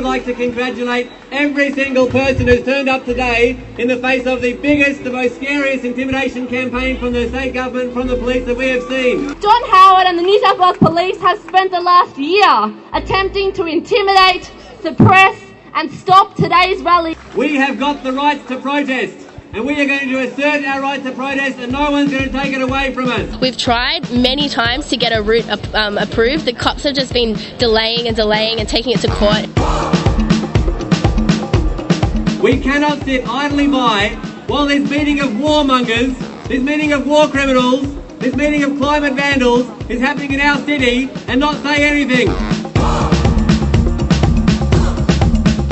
like to congratulate every single person who's turned up today in the face of the biggest, the most scariest intimidation campaign from the state government, from the police that we have seen. John Howard and the New South Wales Police have spent the last year attempting to intimidate, suppress and stop today's rally. We have got the right to protest, and we are going to assert our right to protest, and no one's going to take it away from us. We've tried many times to get a route approved. The cops have just been delaying and taking it to court. We cannot sit idly by while this meeting of warmongers, this meeting of war criminals, this meeting of climate vandals is happening in our city and not say anything.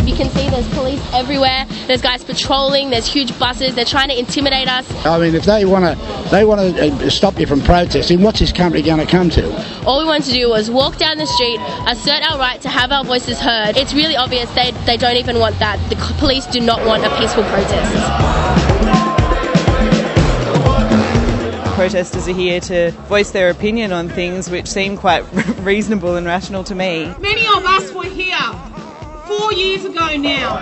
You can see there's police everywhere, there's guys patrolling, there's huge buses, they're trying to intimidate us. I mean, if they want to stop you from protesting, what's this country going to come to? All we wanted to do was walk down the street, assert our right to have our voices heard. It's really obvious they don't even want that. The police do not want a peaceful protest. Protesters are here to voice their opinion on things which seem quite reasonable and rational to me. Many of us were here 4 years ago now,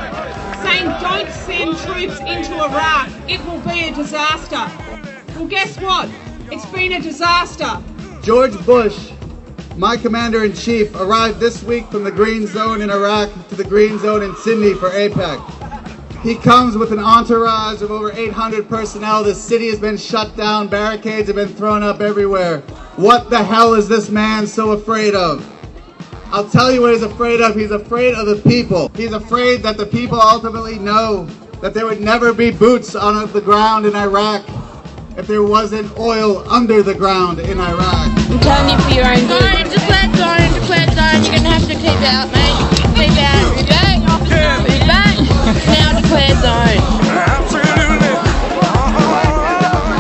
saying don't send troops into Iraq, it will be a disaster. Well, guess what? It's been a disaster. George Bush, my Commander-in-Chief, arrived this week from the Green Zone in Iraq to the Green Zone in Sydney for APEC. He comes with an entourage of over 800 personnel. The city has been shut down, barricades have been thrown up everywhere. What the hell is this man so afraid of? I'll tell you what he's afraid of. He's afraid of the people. He's afraid that the people ultimately know that there would never be boots on the ground in Iraq if there wasn't oil under the ground in Iraq. I'm telling you for your own good. Declared zone. You're going to have to keep out, mate. Keep out. You're back. You're back. Now declared zone.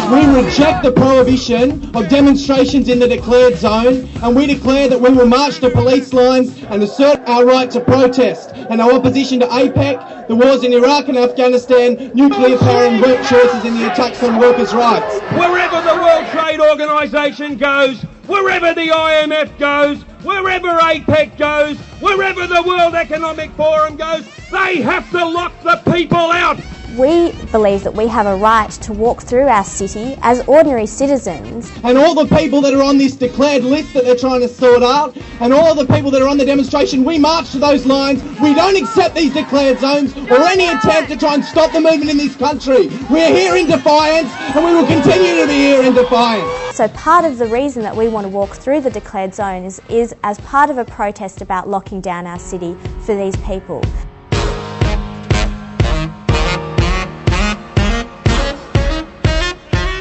We reject the prohibition of demonstrations in the declared zone, and we declare that we will march to police lines and assert our right to protest and our opposition to APEC, the wars in Iraq and Afghanistan, nuclear power and work choices and the attacks on workers' rights. Wherever the World Trade Organisation goes, wherever the IMF goes, wherever APEC goes, wherever the World Economic Forum goes, they have to lock the people out. We believe that we have a right to walk through our city as ordinary citizens. And all the people that are on this declared list that they're trying to sort out, and all the people that are on the demonstration, we march to those lines. We don't accept these declared zones or any attempt to try and stop the movement in this country. We're here in defiance, and we will continue to be here in defiance. So part of the reason that we want to walk through the declared zone is as part of a protest about locking down our city for these people.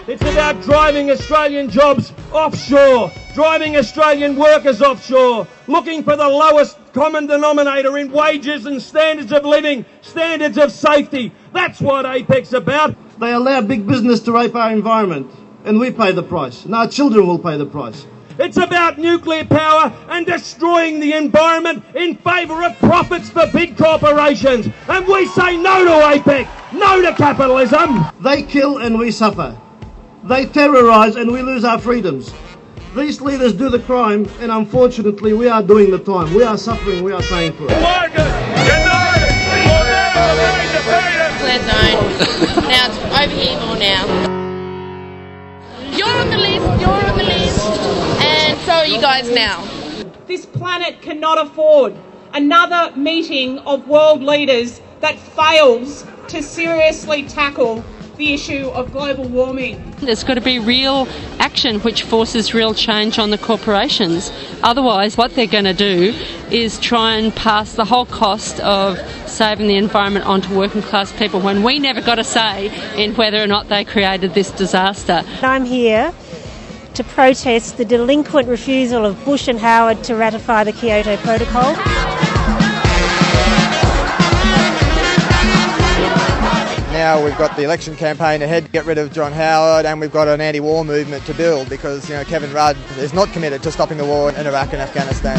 It's about driving Australian jobs offshore, driving Australian workers offshore, looking for the lowest common denominator in wages and standards of living, standards of safety. That's what APEC's about. They allow big business to rape our environment, and we pay the price, and our children will pay the price. It's about nuclear power and destroying the environment in favour of profits for big corporations. And we say no to APEC, no to capitalism. They kill and we suffer. They terrorise and we lose our freedoms. These leaders do the crime, and unfortunately we are doing the time. We are suffering, we are paying for it. Clear zone. Now it's over here more now. You're on the list, and so are you guys now. This planet cannot afford another meeting of world leaders that fails to seriously tackle the issue of global warming. There's got to be real action which forces real change on the corporations. Otherwise, what they're going to do is try and pass the whole cost of saving the environment onto working class people when we never got a say in whether or not they created this disaster. I'm here to protest the delinquent refusal of Bush and Howard to ratify the Kyoto Protocol. Now we've got the election campaign ahead to get rid of John Howard, and we've got an anti-war movement to build because, Kevin Rudd is not committed to stopping the war in Iraq and Afghanistan.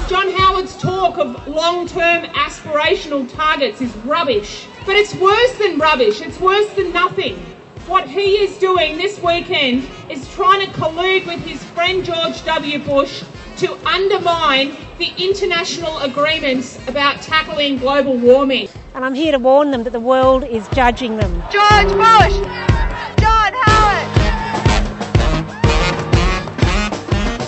John Howard's talk of long-term aspirational targets is rubbish. But it's worse than rubbish, it's worse than nothing. What he is doing this weekend is trying to collude with his friend George W. Bush to undermine the international agreements about tackling global warming. And I'm here to warn them that the world is judging them. George Bush! John Howard!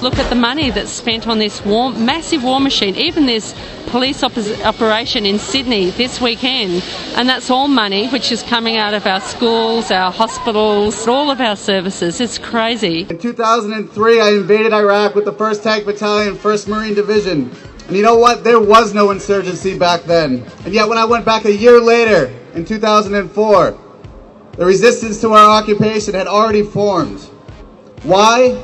Look at the money that's spent on this massive war machine. Even this police operation in Sydney this weekend, and that's all money which is coming out of our schools, our hospitals, all of our services. It's crazy. In 2003, I invaded Iraq with the 1st Tank Battalion, 1st Marine Division. And you know what? There was no insurgency back then. And yet when I went back a year later, in 2004, the resistance to our occupation had already formed. Why?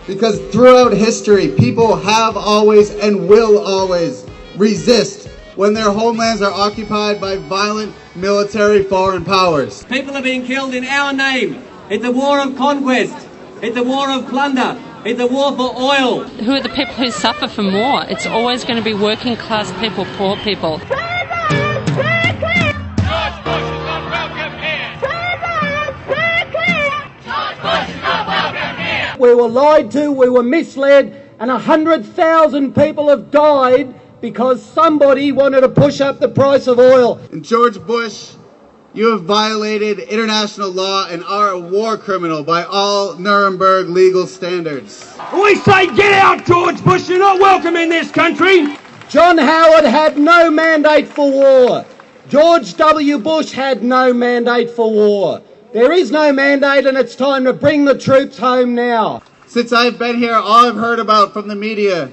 Because throughout history, people have always and will always resist when their homelands are occupied by violent military foreign powers. People are being killed in our name. It's a war of conquest. It's a war of plunder. It's a war for oil. Who are the people who suffer from war? It's always going to be working class people, poor people. We were lied to, we were misled, and 100,000 people have died because somebody wanted to push up the price of oil. And George Bush, you have violated international law and are a war criminal by all Nuremberg legal standards. We say get out, George Bush, you're not welcome in this country. John Howard had no mandate for war. George W. Bush had no mandate for war. There is no mandate, and it's time to bring the troops home now. Since I've been here, all I've heard about from the media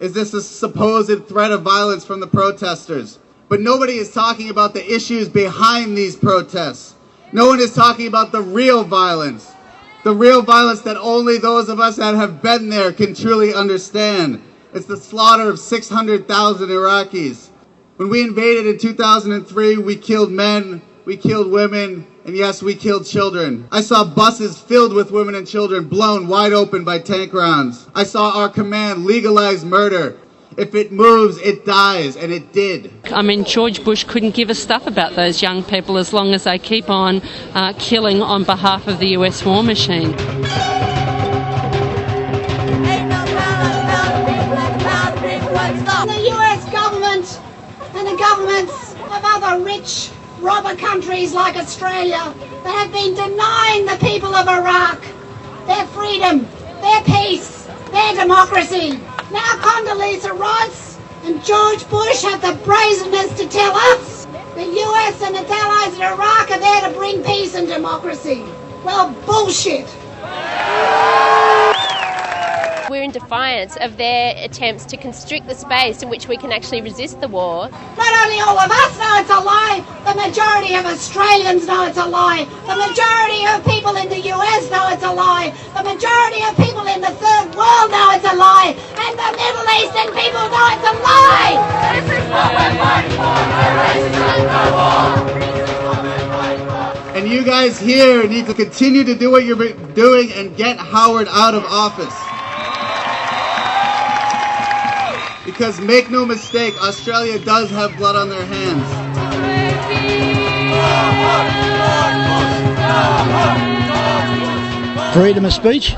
is this supposed threat of violence from the protesters. But nobody is talking about the issues behind these protests. No one is talking about the real violence. The real violence that only those of us that have been there can truly understand. It's the slaughter of 600,000 Iraqis. When we invaded in 2003, we killed men, we killed women, and yes, we killed children. I saw buses filled with women and children blown wide open by tank rounds. I saw our command legalize murder. If it moves, it dies, and it did. I mean, George Bush couldn't give a stuff about those young people as long as they keep on killing on behalf of the US war machine. The US government and the governments of other rich robber countries like Australia that have been denying the people of Iraq their freedom, their peace, their democracy. Now Condoleezza Rice and George Bush have the brazenness to tell us the US and its allies in Iraq are there to bring peace and democracy. Well, bullshit. We're in defiance of their attempts to constrict the space in which we can actually resist the war. Not only all of us know it's a lie, the majority of Australians know it's a lie. The majority of people in the US know it's a lie. The majority of people in the third world know it's a lie. And the Middle Eastern people know it's a lie. This is what we're fighting for. And you guys here need to continue to do what you're doing and get Howard out of office. Because make no mistake, Australia does have blood on their hands. Freedom of speech?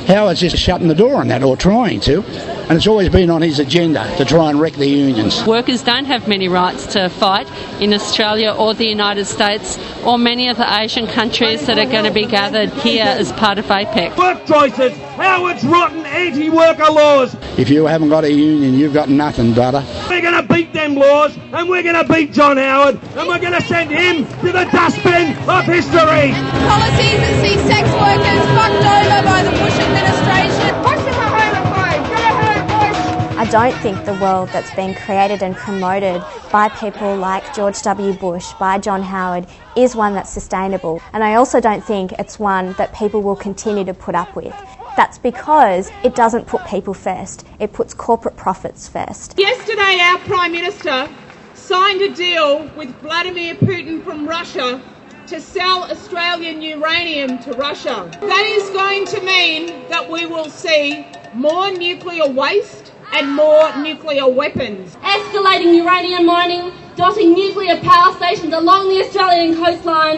Howard's just shutting the door on that, or trying to. And it's always been on his agenda to try and wreck the unions. Workers don't have many rights to fight in Australia or the United States or many of the Asian countries that are going to be gathered here as part of APEC. Work choices, Howard's rotten anti-worker laws. If you haven't got a union, you've got nothing, brother. We're going to beat them laws, and we're going to beat John Howard, and we're going to send him to the dustbin of history. Policies that see sex workers fucked over by the Bush administration. I don't think the world that's been created and promoted by people like George W. Bush, by John Howard, is one that's sustainable. And I also don't think it's one that people will continue to put up with. That's because it doesn't put people first. It puts corporate profits first. Yesterday, our Prime Minister signed a deal with Vladimir Putin from Russia to sell Australian uranium to Russia. That is going to mean that we will see more nuclear waste and more nuclear weapons. Escalating uranium mining, dotting nuclear power stations along the Australian coastline.